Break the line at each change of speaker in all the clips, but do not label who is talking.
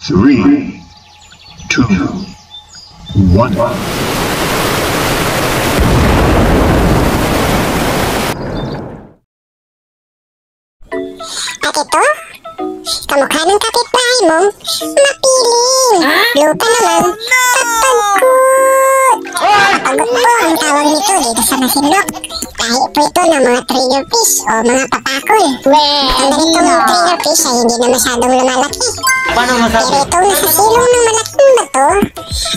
3, 2, 1.
At ito, kamukha ng kapitbahay mong mapiling. Lupa naman, kapagkut. Kapagkut po ang tawag nito dito sa Masinloc. Lahi po ito ng mga trigger fish o mga papakol. Ang ganitong trigger fish ay hindi na masyadong lumalaki.
Paano masabi?
Pero itong nasa silong ng malaking bato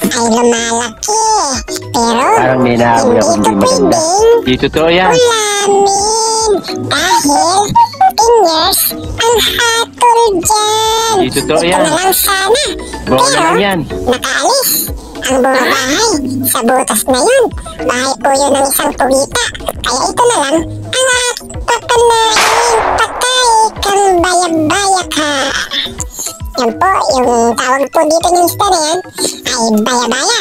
ay lumalaki. Pero
Parang may nahawi
hindi
ako
ito
hindi maganda.
pwedeng
Di totoo yan.
ulamin dahil fingers ang hatol dyan.
Di totoo
Ito
yan.
na lang sana.
Bola lang yan.
Nakaalis ang bumabahay sa butas na yun. Bahay po yun ng isang pugita. Kaya ito na lang ang papanain. Patay kang baya-baya ka. Yan po, yung tawag po dito ng isda na yan ay baya-baya.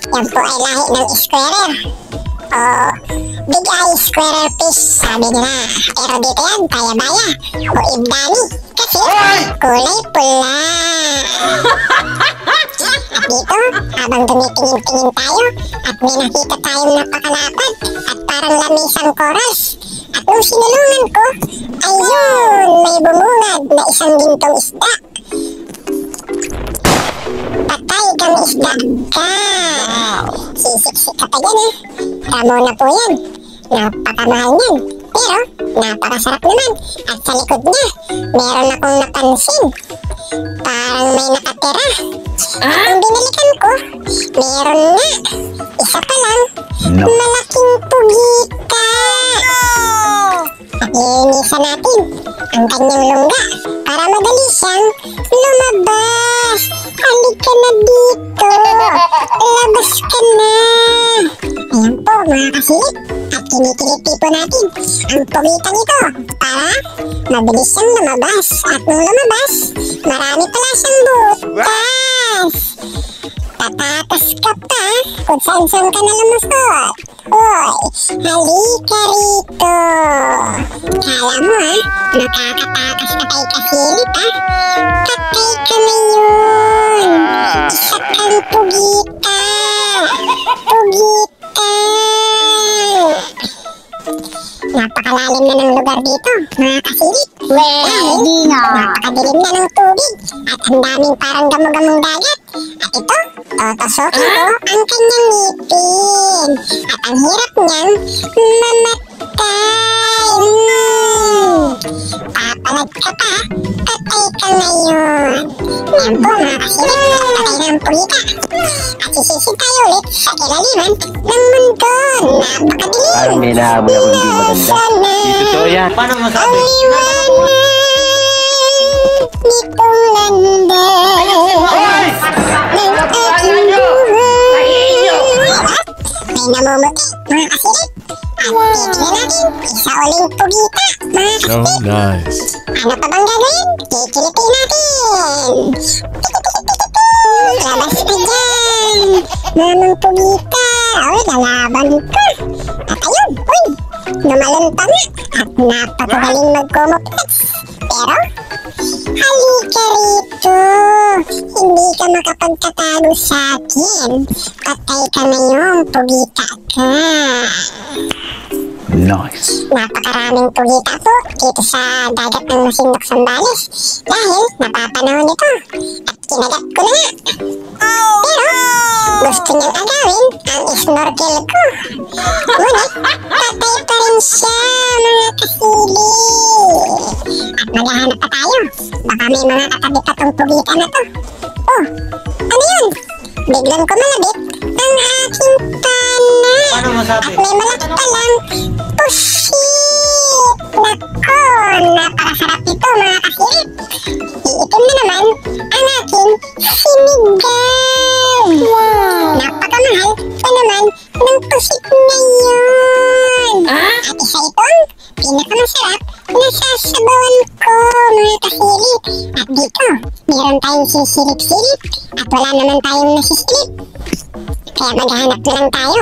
Yan po ay lahi ng squarer. O big eye squarer fish sabi nila. Pero dito yan, baya-baya o ibdani. Kasi kulay pula. At dito, habang tumitingin-tingin tayo at may nakita tayong napakalapad at parang lamisang koras. At nung sinulungan ko, ayun, may bumungad na isang gintong isda. Patay kang isda ka. Sisiksik ka pa dyan eh. Ramo na po yan. Napakamahal yan. Pero napakasarap naman. At sa likod niya, meron akong napansin. Parang may nakatira. At nung binalikan ko, meron na. Isa pa lang. Malaking pugita. At lilinisan natin ang kanyang lungga para madali siyang lumabas. Halika na dito. Labas ka na. Ayan po mga kasilip. At kinikiliti po natin ang pugitang ito para mabilis siyang lumabas. At nung lumabas, marami pala siyang butas. Tatakas ka pa kung saan-saan ka na lumusot. Hoy, halika rito. Kala mo ha, makakatakas ka kay kasilip ha? Patay ka na yun. Isa kang pugita. Pugita. Napakalalim na ng lugar dito, mga kasilip. Dahil napakadilim na ng tubig at ang daming parang gamo-gamong dagat. At ito, totosokin ko ang kanyang ngipin. At ang hirap niyang mamatay. Papalag ka pa, patay ka ngayon. Yan po mga kasilip, patay na ang pugita. At sisisid tayo ulit sa ilaliman ng mundo. Napakadilim.
Parang may nahawi ako hindi maganda. Di totoo yan. Paano
Ang
masabi?
liwanag nitong landas ng aking buhay. May namumuti, mga kasilip. At titignan natin isa uling pugita, mga
So
kasilip.
nice.
Ano pa bang gagawin? Kikilitin natin. Labas ka dyan, mamang pugita. Uy, lalaban ka. At ayun, uy, lumalon pa nga. At napakagaling magkumupits. Pero, halika rito. Hindi ka makapagtatago sa akin. Patay ka ngayon, pugita ka.
Nice.
Napakaraming pugita po dito sa dagat ng Masinloc, Zambales dahil napapanahon ito at kinagat ko na nga. Pero gusto niyang agawin ang snorkel ko. Ngunit patay pa rin siya, mga kasili. At maghahanap pa tayo. Baka may mga katabi pa tong pugita na to. Oh, ano yun? Biglang kumalabit ang aking pana.
Paano masabi?
At may malak pa lang pusit. Nako, napakasarap nito mga kasilip. Iitim na naman ang aking sinigang. Napakamahal pa naman ng pusit na yun. At isa itong pinakamasarap na sasabawan ko, mga kasilip. At dito, meron tayong sisilip-silip at wala naman tayong nasisilip. Kaya maghanap na lang tayo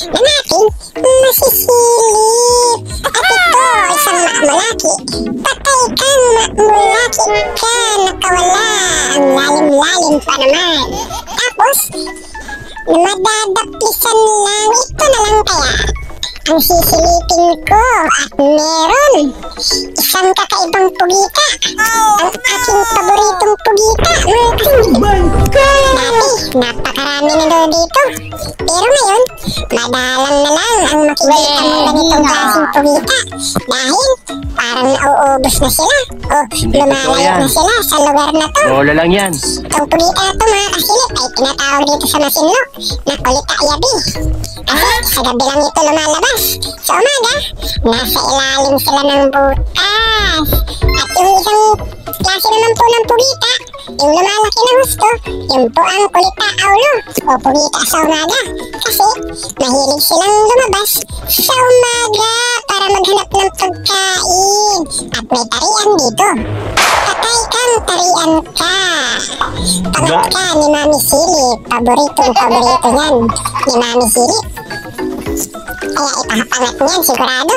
ng ating masisilip. At ito, isang maamulaki. Patay kang maamulaki ka, nakawala. Ang lalim-lalim pa naman. Tapos, madadaplisan lang. Ito na lang kaya ang sisilipin ko at meron isang kakaibang pugita. Ang aking paboritong pugita. Oh my God! Dati, napakarami na daw dito. Pero ngayon, madalang na lang ang makikita mo ganitong klaseng pugita. Dahil parang nauubos na sila. O lumalayo na sila sa lugar na to.
Bola lang yan.
Itong pugita na to mga kasilip ay tinatawag dito sa Masinloc na kulita yabi. Kasi sa gabi lang ito lumalabas. Sa umaga, nasa ilalim sila ng butas. At yung isang klase naman po ng pugita, yung lumalaki na husto, yung po ang kulita aulo o pugita sa umaga. Kasi mahilig silang lumabas sa umaga para maghanap ng pagkain. At may tarian dito. Patay kang tarian ka. Pangat ka ni Mami Silip. Paborito niyan ni Mami Silip. Kaya ipahapangat niyan sigurado.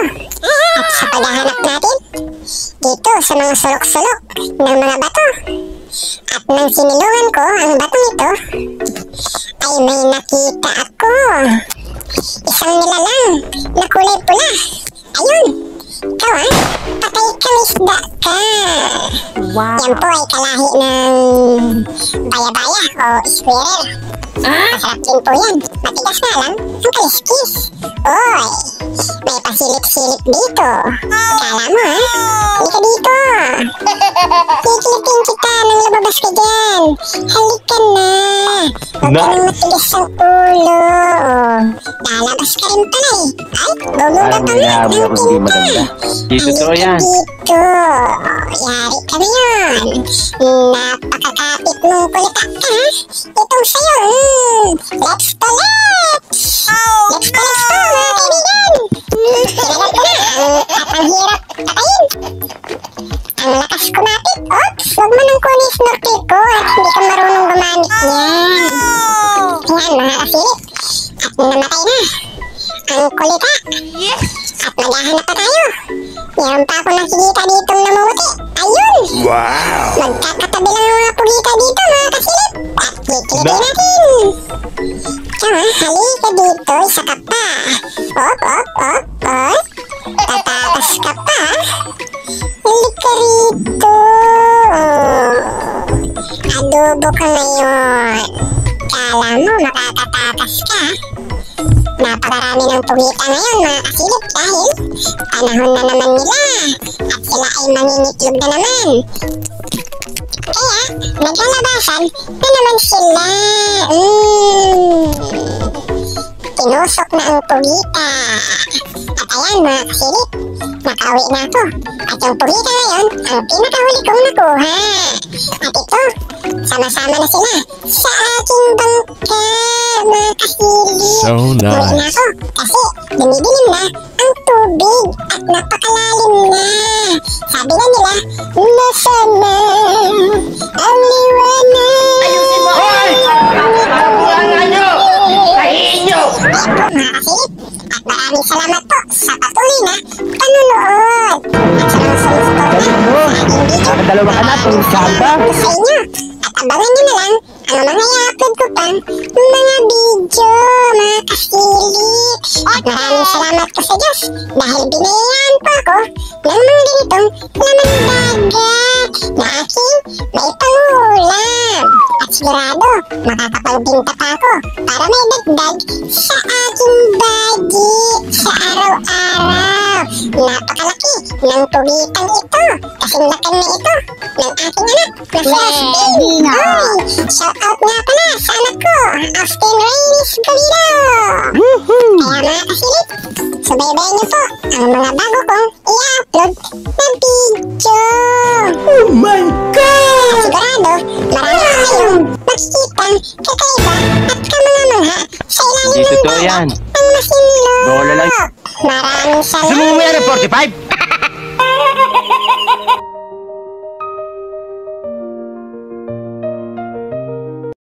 At sa paghahanap natin dito sa mga sulok-sulok ng mga bato. At nang sinilungan ko ang batong ito, ay may nakita ako. Isang nilalang na kulay pula. Ayun, ikaw patay kang isda ka.
Wow.
Yan po ay kalahi ng baya-baya o squirrel. Masarap din po yan. Matigas na lang ang kaliskis. Oy, may pasilip-silip dito. Kala mo halika dito. Kikilipin kita nang lumabas ka dyan. Halika na. Huwag ka nang matigas ang ulo. Lalabas ka rin pala Ay, bumuga pa nga ng tinta.
Dito to yan.
Dito. Yari ka na yun. Napakakapit mong kulita ka Itong sayo. Let's to let's. Let's to mga kaibigan. Kinagat ko na. At ang hirap patayin. Ang lakas kumapit. Oops, huwag mo nang kunin snorkel ko at hindi ka marunong gumamit yan. Yan mga kasilip. At namatay na ang kulita. At maghahanap pa tayo. Meron pa ako nakikita ditong namumuti. Ayun!
Wow!
Magkakatabi lang ang mga pugita dito mga kasilip. At kikilipin natin. Halika dito, isa ka pa. Op. Tatatas ka pa. Halika rito. Adobo ka ngayon. Kala mo makakatatas ka. Napakarami ng pugita ngayon mga kasilip dahil panahon na naman nila at sila ay mangingitlog na naman. Kaya naglalabasan na naman sila. Tinusok na ang pugita. At ayan mga kasilip, nakauwi na ako. At yung pugita ngayon ang pinakahuli kong nakuha. At ito, sama-sama na sila sa aking bangka mga kasilip.
So nice.
Uwi na ako kasi dumidilim na ang tubig at napakalalim na. Sabi na nila, nasa na ang liwanag.
Ayusin mo! Hoy! Ang nyo! Kahiin nyo!
Ayan po mga kasilip. At maraming salamat po sa patuloy na panunood. At sa mga sumusuporta sa aking video.
Nakadalawa ka na, tungkol ba?
Sa inyo. At abangan nyo na lang ang mga i-upload ko pang mga video mga kasilip. At maraming salamat po sa Diyos dahil binayaan po ako ng mga ganitong laman dagat na aking may pangulam. At sigurado makakapagbinta pa ako para may dagdag sa aking budget sa araw-araw. Napakalaki ng pugitang ito. Kasing lakan na ito ng aking anak na si Asbin. Shout out nga pala sa anak ko, Austin Reyes Galido. Kaya mga kasilip, subaybayan niyo po ang mga bago kong i-upload na video.
Oh my God!
At sigurado, marami kayong makikitang kakaiba at kamangha-mangha sa ilalim
Dito
ng
to
dagat
yan.
ng Masinloc.
Bola lang.
Maraming salamat.
Sumumaya na 45?